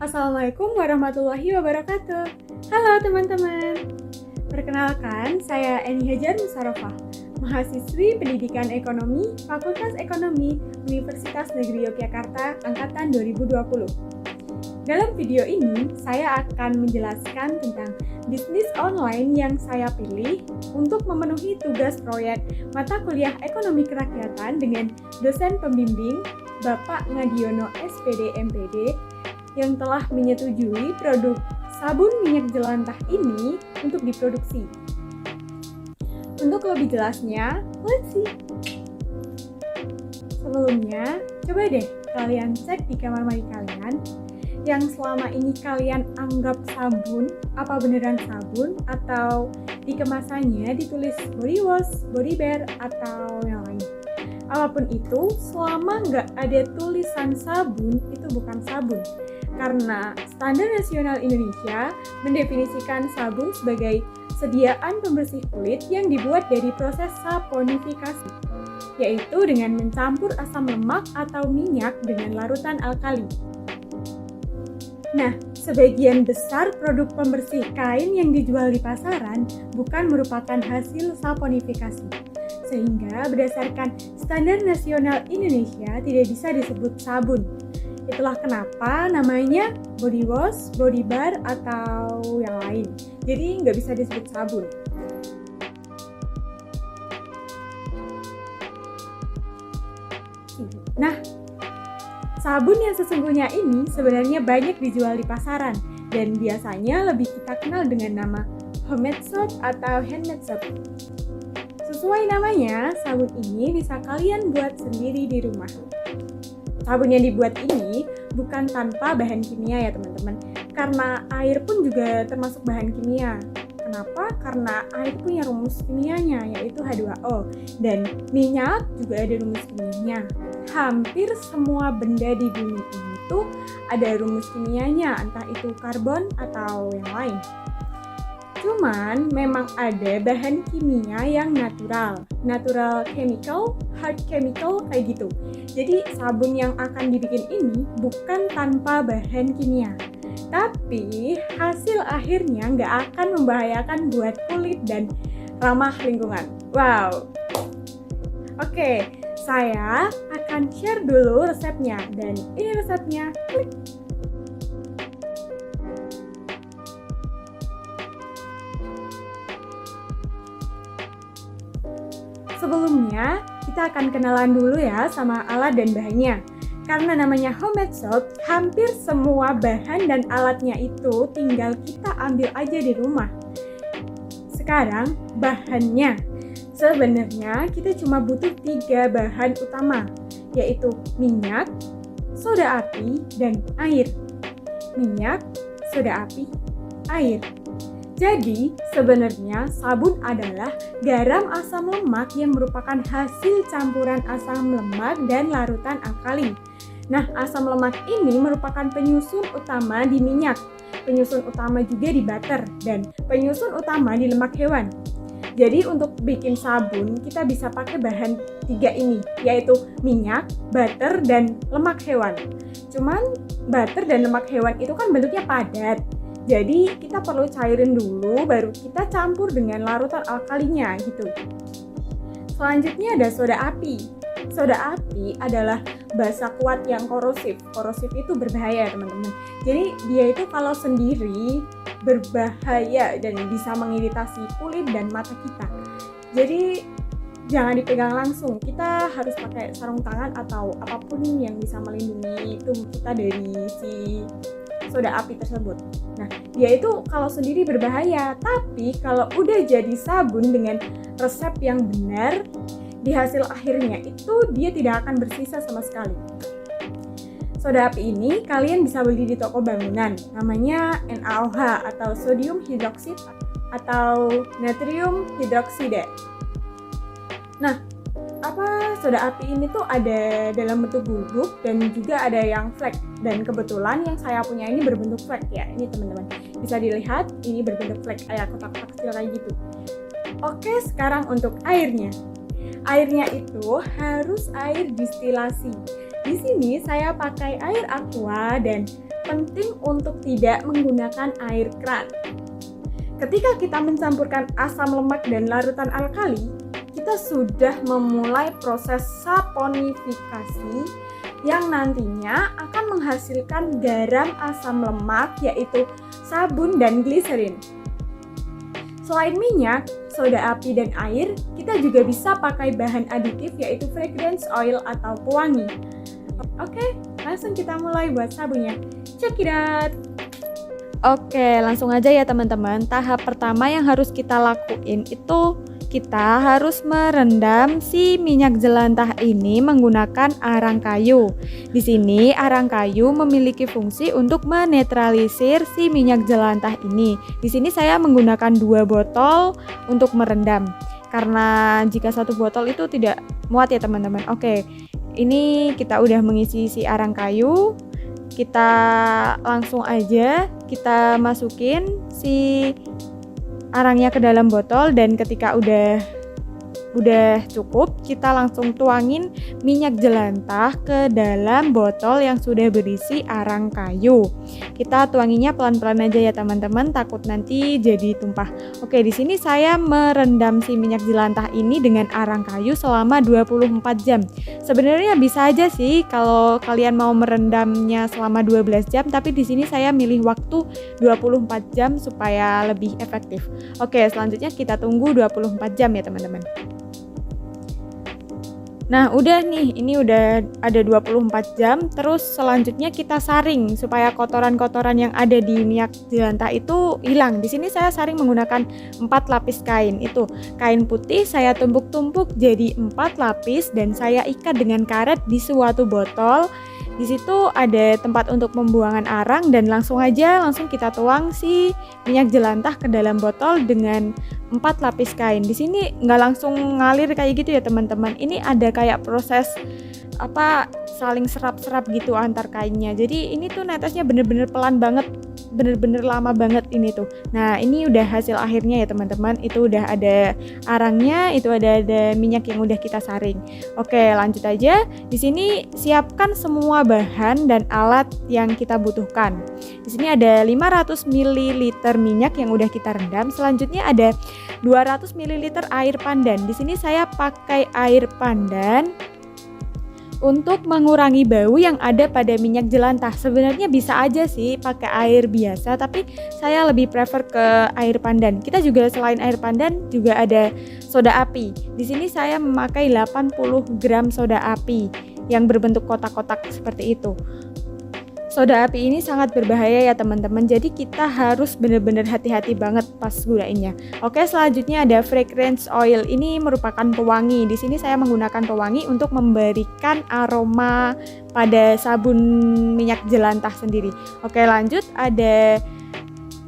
Assalamualaikum warahmatullahi wabarakatuh. Halo teman-teman. Perkenalkan, saya Eni Hajar Musarofah, mahasiswi Pendidikan Ekonomi, Fakultas Ekonomi, Universitas Negeri Yogyakarta, Angkatan 2020. Dalam video ini, saya akan menjelaskan tentang bisnis online yang saya pilih untuk memenuhi tugas proyek mata kuliah Ekonomi Kerakyatan dengan dosen pembimbing Bapak Ngadiono SPD MPD yang telah menyetujui produk sabun minyak jelantah ini untuk diproduksi. Untuk lebih jelasnya, let's see. Sebelumnya, coba deh kalian cek di kamar mandi kalian yang selama ini kalian anggap sabun, apa beneran sabun, atau di kemasannya ditulis body wash, body bear, atau yang lain. Apapun itu, selama nggak ada tulisan sabun, itu bukan sabun. Karena Standar Nasional Indonesia mendefinisikan sabun sebagai sediaan pembersih kulit yang dibuat dari proses saponifikasi, yaitu dengan mencampur asam lemak atau minyak dengan larutan alkali. Nah, sebagian besar produk pembersih kain yang dijual di pasaran bukan merupakan hasil saponifikasi, sehingga berdasarkan Standar Nasional Indonesia tidak bisa disebut sabun. Itulah kenapa namanya body wash, body bar, atau yang lain. Jadi nggak bisa disebut sabun. Nah, sabun yang sesungguhnya ini sebenarnya banyak dijual di pasaran dan biasanya lebih kita kenal dengan nama homemade soap atau handmade soap. Sesuai namanya, sabun ini bisa kalian buat sendiri di rumah. Sabun yang dibuat ini bukan tanpa bahan kimia ya teman-teman, karena air pun juga termasuk bahan kimia. Kenapa? Karena air punya rumus kimianya yaitu H2O, dan minyak juga ada rumus kimianya. Hampir semua benda di bumi ini tuh ada rumus kimianya, entah itu karbon atau yang lain. Cuman memang ada bahan kimia yang natural chemical, hard chemical kayak gitu. Jadi sabun yang akan dibikin ini bukan tanpa bahan kimia, tapi hasil akhirnya nggak akan membahayakan buat kulit dan ramah lingkungan. Wow. Oke, saya akan share dulu resepnya dan ini resepnya. Klik. Sebelumnya, kita akan kenalan dulu ya sama alat dan bahannya. Karena namanya homemade soap, hampir semua bahan dan alatnya itu tinggal kita ambil aja di rumah. Sekarang, bahannya. Sebenarnya kita cuma butuh 3 bahan utama, yaitu minyak, soda api, dan air. Minyak, soda api, air. Jadi, sebenarnya sabun adalah garam asam lemak yang merupakan hasil campuran asam lemak dan larutan alkali. Nah, asam lemak ini merupakan penyusun utama di minyak, penyusun utama juga di butter, dan penyusun utama di lemak hewan. Jadi, untuk bikin sabun, kita bisa pakai bahan 3 ini, yaitu minyak, butter, dan lemak hewan. Cuman, butter dan lemak hewan itu kan bentuknya padat. Jadi kita perlu cairin dulu, baru kita campur dengan larutan alkalinya gitu. Selanjutnya ada soda api. Soda api adalah basa kuat yang korosif. Korosif itu berbahaya teman-teman. Jadi dia itu kalau sendiri berbahaya dan bisa mengiritasi kulit dan mata kita. Jadi jangan dipegang langsung. Kita harus pakai sarung tangan atau apapun yang bisa melindungi tubuh kita dari si soda api tersebut. Nah, dia itu kalau sendiri berbahaya, tapi kalau udah jadi sabun dengan resep yang benar, di hasil akhirnya itu dia tidak akan bersisa sama sekali. Soda api ini kalian bisa beli di toko bangunan, namanya NaOH atau sodium hidroksid atau natrium hidroksida. Nah, soda api ini tuh ada dalam bentuk bubuk dan juga ada yang flake, dan kebetulan yang saya punya ini berbentuk flake ya. Ini teman-teman bisa dilihat, ini berbentuk flake kayak kotak-kotak kecil kayak gitu. Oke, sekarang untuk airnya. Airnya itu harus air distilasi. Di sini saya pakai air aqua dan penting untuk tidak menggunakan air keran. Ketika kita mencampurkan asam lemak dan larutan alkali, kita sudah memulai proses saponifikasi yang nantinya akan menghasilkan garam asam lemak, yaitu sabun dan gliserin. Selain minyak, soda api, dan air, kita juga bisa pakai bahan aditif yaitu fragrance oil atau pewangi. Oke, langsung kita mulai buat sabunnya. Check it out! Oke, langsung aja ya teman-teman. Tahap pertama yang harus kita lakuin itu kita harus merendam si minyak jelantah ini menggunakan arang kayu. Di sini arang kayu memiliki fungsi untuk menetralisir si minyak jelantah ini. Di sini saya menggunakan 2 botol untuk merendam. Karena jika 1 botol itu tidak muat ya teman-teman. Oke, ini kita udah mengisi si arang kayu. Kita langsung aja kita masukin si arangnya ke dalam botol, dan ketika udah cukup, kita langsung tuangin minyak jelantah ke dalam botol yang sudah berisi arang kayu. Kita tuanginya pelan-pelan aja ya teman-teman, takut nanti jadi tumpah. Oke, di sini saya merendam si minyak jelantah ini dengan arang kayu selama 24 jam. Sebenarnya bisa aja sih kalau kalian mau merendamnya selama 12 jam, tapi di sini saya milih waktu 24 jam supaya lebih efektif. Oke, selanjutnya kita tunggu 24 jam ya teman-teman. Nah udah nih, ini udah ada 24 jam. Terus selanjutnya kita saring supaya kotoran-kotoran yang ada di minyak jelantah itu hilang. Di sini saya saring menggunakan 4 lapis kain. Itu kain putih saya tumpuk-tumpuk jadi 4 lapis dan saya ikat dengan karet di suatu botol. Di situ ada tempat untuk pembuangan arang, dan langsung kita tuang si minyak jelantah ke dalam botol dengan 4 lapis kain. Di sini nggak langsung ngalir kayak gitu ya teman-teman. Ini ada kayak proses saling serap-serap gitu antar kainnya. Jadi ini tuh netesnya bener-bener pelan banget, bener-bener lama banget ini tuh. Nah ini udah hasil akhirnya ya teman-teman. Itu udah ada arangnya, itu ada minyak yang udah kita saring. Oke, lanjut aja. Di sini siapkan semua bahan dan alat yang kita butuhkan. Di sini ada 500 ml minyak yang udah kita rendam. Selanjutnya ada 200 ml air pandan. Di sini saya pakai air pandan untuk mengurangi bau yang ada pada minyak jelantah. Sebenarnya bisa aja sih pakai air biasa, tapi saya lebih prefer ke air pandan. Kita juga selain air pandan juga ada soda api. Di sini saya memakai 80 gram soda api yang berbentuk kotak-kotak seperti itu. Soda api ini sangat berbahaya ya teman-teman, jadi kita harus benar-benar hati-hati banget pas gunainnya. Oke, selanjutnya ada fragrance oil. Ini merupakan pewangi. Di sini saya menggunakan pewangi untuk memberikan aroma pada sabun minyak jelantah sendiri. Oke, lanjut ada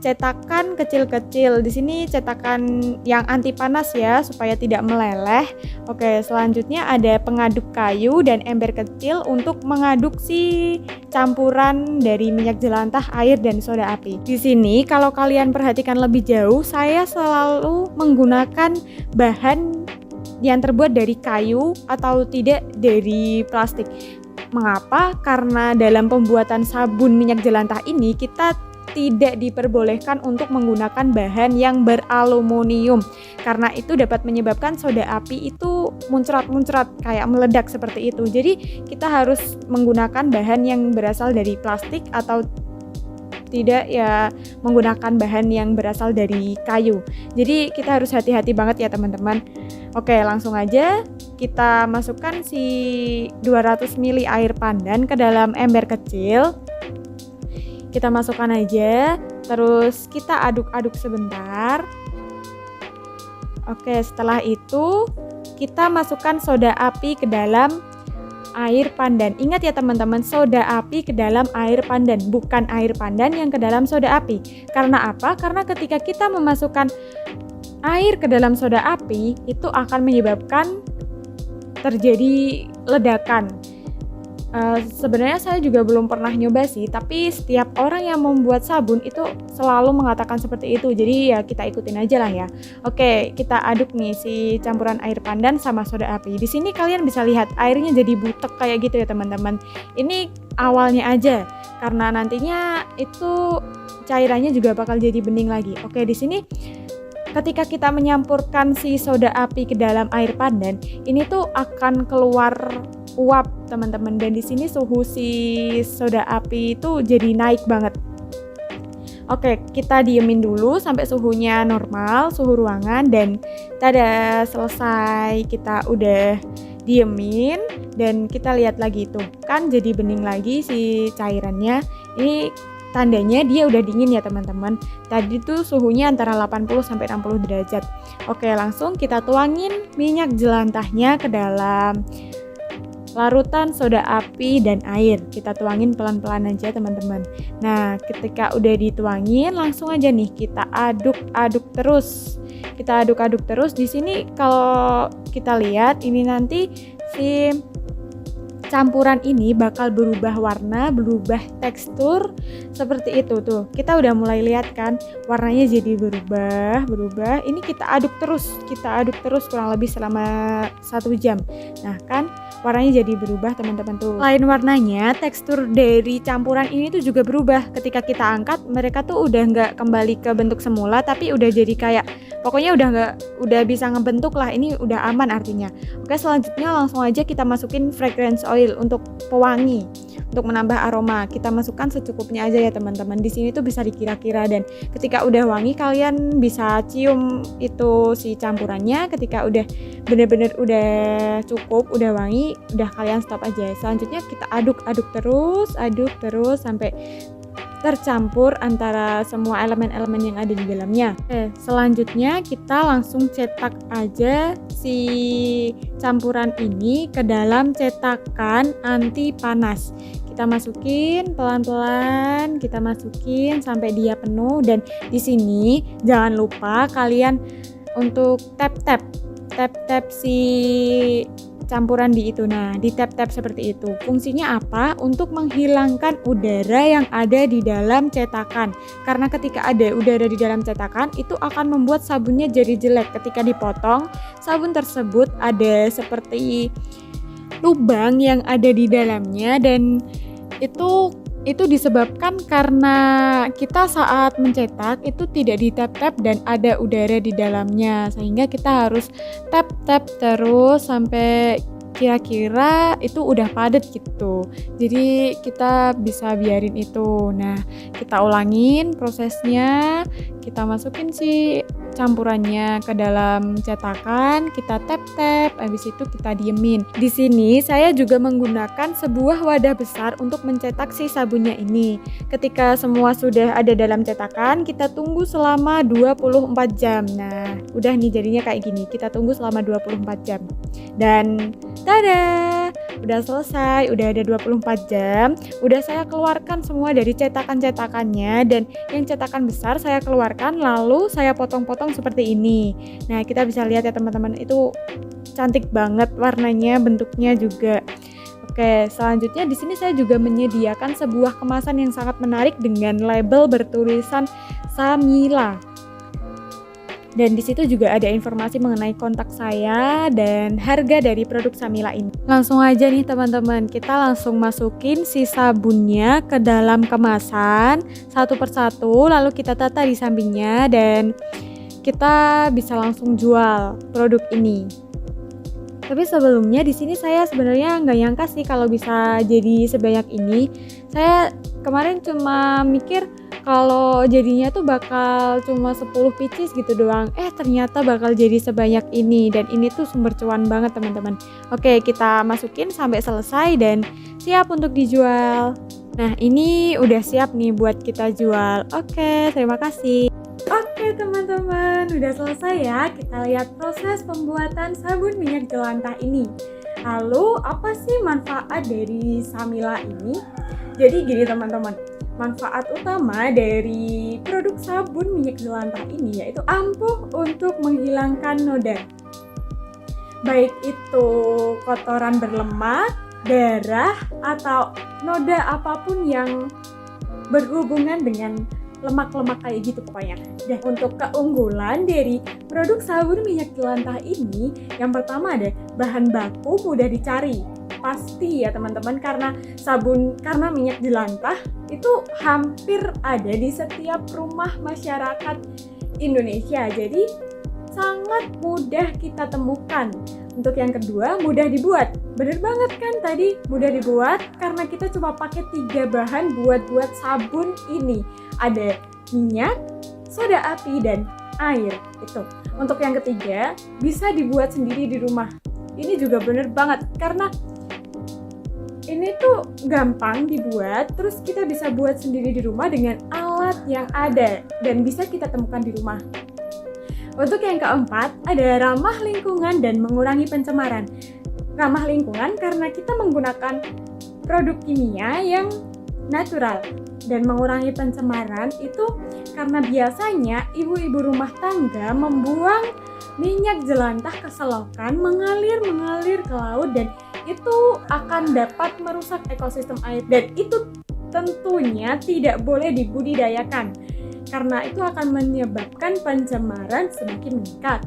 cetakan kecil-kecil. Di sini cetakan yang anti panas ya, supaya tidak meleleh. Oke, selanjutnya ada pengaduk kayu dan ember kecil untuk mengaduk si campuran dari minyak jelantah, air, dan soda api. Di sini kalau kalian perhatikan lebih jauh, saya selalu menggunakan bahan yang terbuat dari kayu atau tidak dari plastik. Mengapa? Karena dalam pembuatan sabun minyak jelantah ini kita tidak diperbolehkan untuk menggunakan bahan yang beraluminium, karena itu dapat menyebabkan soda api itu muncrat-muncrat kayak meledak seperti itu. Jadi kita harus menggunakan bahan yang berasal dari plastik atau tidak ya menggunakan bahan yang berasal dari kayu. Jadi kita harus hati-hati banget ya teman-teman. Oke, langsung aja kita masukkan si 200 ml air pandan ke dalam ember kecil. Kita masukkan aja, terus kita aduk-aduk sebentar. Oke, setelah itu kita masukkan soda api ke dalam air pandan. Ingat ya teman-teman, soda api ke dalam air pandan, bukan air pandan yang ke dalam soda api. Karena apa? Karena ketika kita memasukkan air ke dalam soda api, itu akan menyebabkan terjadi ledakan. Sebenarnya saya juga belum pernah nyoba sih, tapi setiap orang yang membuat sabun itu selalu mengatakan seperti itu. Jadi ya kita ikutin aja lah ya. Oke, kita aduk nih si campuran air pandan sama soda api. Di sini kalian bisa lihat airnya jadi butek kayak gitu ya teman-teman. Ini awalnya aja, karena nantinya itu cairannya juga bakal jadi bening lagi. Oke, di sini ketika kita menyampurkan si soda api ke dalam air pandan, ini tuh akan keluar uap teman-teman, dan di sini suhu si soda api itu jadi naik banget. Oke, kita diemin dulu sampai suhunya normal, suhu ruangan, dan tada, selesai. Kita udah diemin dan kita lihat lagi tuh, kan jadi bening lagi si cairannya. Ini tandanya dia udah dingin ya teman-teman. Tadi tuh suhunya antara 80 sampai 60 derajat. Oke, langsung kita tuangin minyak jelantahnya ke dalam larutan soda api dan air. Kita tuangin pelan-pelan aja teman-teman. Nah, ketika udah dituangin, langsung aja nih kita aduk-aduk terus. Kita aduk-aduk terus. Di sini kalau kita lihat ini nanti si campuran ini bakal berubah warna, berubah tekstur seperti itu tuh. Kita udah mulai lihat kan warnanya jadi berubah. Ini kita aduk terus kurang lebih selama 1 jam. Nah kan warnanya jadi berubah teman-teman tuh. Selain warnanya, tekstur dari campuran ini tuh juga berubah. Ketika kita angkat, mereka tuh udah nggak kembali ke bentuk semula, tapi udah jadi kayak pokoknya udah bisa ngebentuk lah. Ini udah aman artinya. Oke, selanjutnya langsung aja kita masukin fragrance oil untuk pewangi, untuk menambah aroma. Kita masukkan secukupnya aja ya teman-teman. Di sini tuh bisa dikira-kira, dan ketika udah wangi kalian bisa cium itu si campurannya. Ketika udah bener-bener udah cukup, udah wangi, udah kalian stop aja. Selanjutnya kita aduk terus sampai tercampur antara semua elemen-elemen yang ada di dalamnya. Selanjutnya kita langsung cetak aja si campuran ini ke dalam cetakan anti panas. Kita masukin pelan-pelan, kita masukin sampai dia penuh, dan di sini jangan lupa kalian untuk tap si campuran di itu. Nah, di tap-tap seperti itu. Fungsinya apa? Untuk menghilangkan udara yang ada di dalam cetakan. Karena ketika ada udara di dalam cetakan, itu akan membuat sabunnya jadi jelek. Ketika dipotong, sabun tersebut ada seperti lubang yang ada di dalamnya, dan itu disebabkan karena kita saat mencetak itu tidak di tap-tap dan ada udara di dalamnya, sehingga kita harus tap-tap terus sampai kira-kira itu udah padat gitu. Jadi kita bisa biarin itu. Nah, kita ulangin prosesnya, kita masukin si campurannya ke dalam cetakan, kita tap-tap, habis itu kita diemin. Di sini saya juga menggunakan sebuah wadah besar untuk mencetak si sabunnya ini. Ketika semua sudah ada dalam cetakan, kita tunggu selama 24 jam. Nah, udah nih jadinya kayak gini. Kita tunggu selama 24 jam. Dan tada! Udah selesai, udah ada 24 jam. Udah saya keluarkan semua dari cetakan-cetakannya, dan yang cetakan besar saya keluarkan, lalu saya potong-potong seperti ini. Nah, kita bisa lihat ya teman-teman, itu cantik banget warnanya, bentuknya juga. Oke, selanjutnya di sini saya juga menyediakan sebuah kemasan yang sangat menarik dengan label bertulisan Samila. Dan di situ juga ada informasi mengenai kontak saya dan harga dari produk Samila ini. Langsung aja nih teman-teman, kita langsung masukin si sabunnya ke dalam kemasan satu persatu, lalu kita tata di sampingnya, dan kita bisa langsung jual produk ini. Tapi sebelumnya di sini saya sebenarnya nggak nyangka sih kalau bisa jadi sebanyak ini. Saya kemarin cuma mikir kalau jadinya tuh bakal cuma 10 pieces gitu doang. Ternyata bakal jadi sebanyak ini, dan ini tuh sumber cuan banget teman-teman. Oke, kita masukin sampai selesai dan siap untuk dijual. Nah, ini udah siap nih buat kita jual. Oke, terima kasih. Oke teman-teman, udah selesai ya. Kita lihat proses pembuatan sabun minyak jelantah ini. Lalu apa sih manfaat dari Samila ini? Jadi gini teman-teman, manfaat utama dari produk sabun minyak jelantah ini yaitu ampuh untuk menghilangkan noda. Baik itu kotoran berlemak, darah, atau noda apapun yang berhubungan dengan lemak-lemak kayak gitu pokoknya. Dan untuk keunggulan dari produk sabun minyak jelantah ini, yang pertama ada bahan baku mudah dicari. pasti ya teman-teman, karena minyak jelantah itu hampir ada di setiap rumah masyarakat Indonesia. Jadi sangat mudah kita temukan. Untuk yang kedua, mudah dibuat. Bener banget kan tadi, mudah dibuat karena kita cuma pakai 3 bahan buat sabun ini. Ada minyak, soda api, dan air. Itu. Untuk yang ketiga, bisa dibuat sendiri di rumah. Ini juga bener banget karena ini tuh gampang dibuat, terus kita bisa buat sendiri di rumah dengan alat yang ada dan bisa kita temukan di rumah. Untuk yang keempat, ada ramah lingkungan dan mengurangi pencemaran. Ramah lingkungan karena kita menggunakan produk kimia yang natural, dan mengurangi pencemaran itu karena biasanya ibu-ibu rumah tangga membuang minyak jelantah ke selokan mengalir ke laut, dan itu akan dapat merusak ekosistem air, dan itu tentunya tidak boleh dibudidayakan karena itu akan menyebabkan pencemaran semakin meningkat.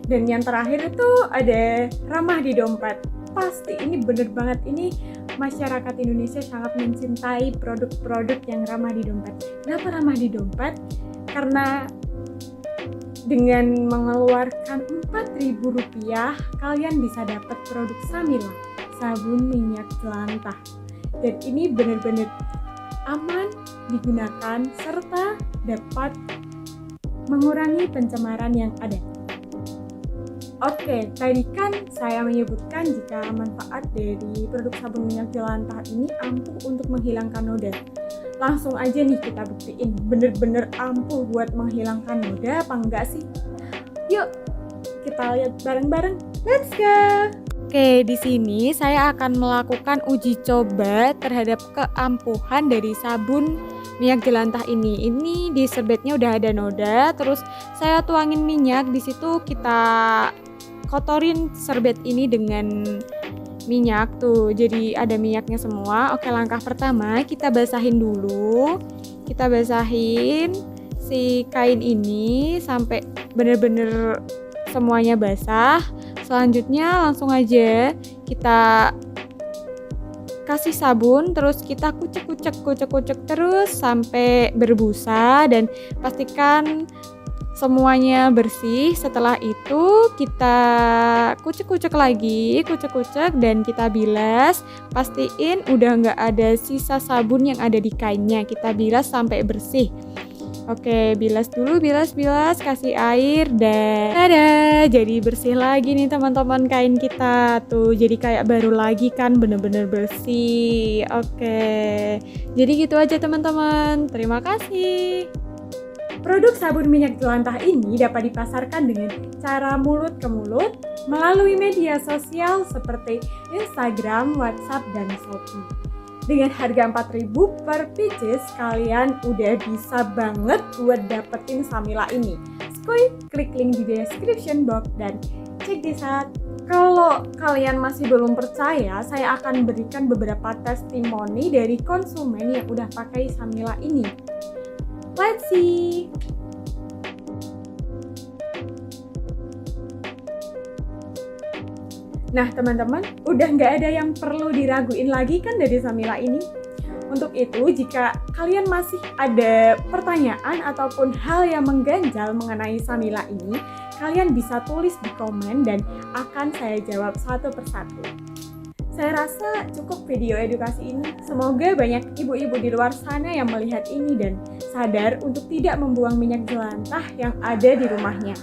Dan yang terakhir itu ada ramah di dompet. Pasti ini bener banget, ini masyarakat Indonesia sangat mencintai produk-produk yang ramah di dompet. Kenapa ramah di dompet? Karena dengan mengeluarkan Rp4.000 kalian bisa dapat produk Samila, sabun minyak jelantah. Dan ini bener-bener aman digunakan serta dapat mengurangi pencemaran yang ada. Oke, tadi kan saya menyebutkan jika manfaat dari produk sabun minyak jelantah ini ampuh untuk menghilangkan noda. Langsung aja nih kita buktiin bener-bener ampuh buat menghilangkan noda apa enggak sih? Yuk, kita lihat bareng-bareng. Let's go! Oke, di sini saya akan melakukan uji coba terhadap keampuhan dari sabun minyak jelantah ini. Ini di serbetnya udah ada noda, terus saya tuangin minyak. Di situ kita kotorin serbet ini dengan minyak tuh, jadi ada minyaknya semua. Oke, langkah pertama kita basahin dulu. Kita basahin si kain ini sampai bener-bener semuanya basah. Selanjutnya langsung aja kita kasih sabun, terus kita kucek terus sampai berbusa, dan pastikan semuanya bersih. Setelah itu kita kucek lagi, dan kita bilas. Pastiin udah nggak ada sisa sabun yang ada di kainnya. Kita bilas sampai bersih. Oke, bilas dulu, bilas, kasih air, dan tada, jadi bersih lagi nih teman-teman kain kita. Tuh, jadi kayak baru lagi kan, bener-bener bersih. Oke, jadi gitu aja teman-teman. Terima kasih. Produk sabun minyak jelantah ini dapat dipasarkan dengan cara mulut ke mulut melalui media sosial seperti Instagram, WhatsApp, dan Shopee. Dengan harga 4.000 per pieces, kalian udah bisa banget buat dapetin Samila ini. Skuy, klik link di description box dan cek di saat. Kalau kalian masih belum percaya, saya akan berikan beberapa testimoni dari konsumen yang udah pakai Samila ini. Let's see! Nah teman-teman, udah nggak ada yang perlu diraguin lagi kan dari Samila ini? Untuk itu, jika kalian masih ada pertanyaan ataupun hal yang mengganjal mengenai Samila ini, kalian bisa tulis di komen dan akan saya jawab satu persatu. Saya rasa cukup video edukasi ini. Semoga banyak ibu-ibu di luar sana yang melihat ini dan sadar untuk tidak membuang minyak jelantah yang ada di rumahnya.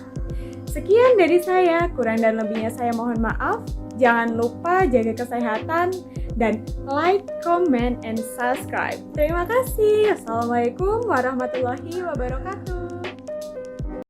Sekian dari saya, kurang dan lebihnya saya mohon maaf. Jangan lupa jaga kesehatan dan like, comment, and subscribe. Terima kasih. Assalamualaikum warahmatullahi wabarakatuh.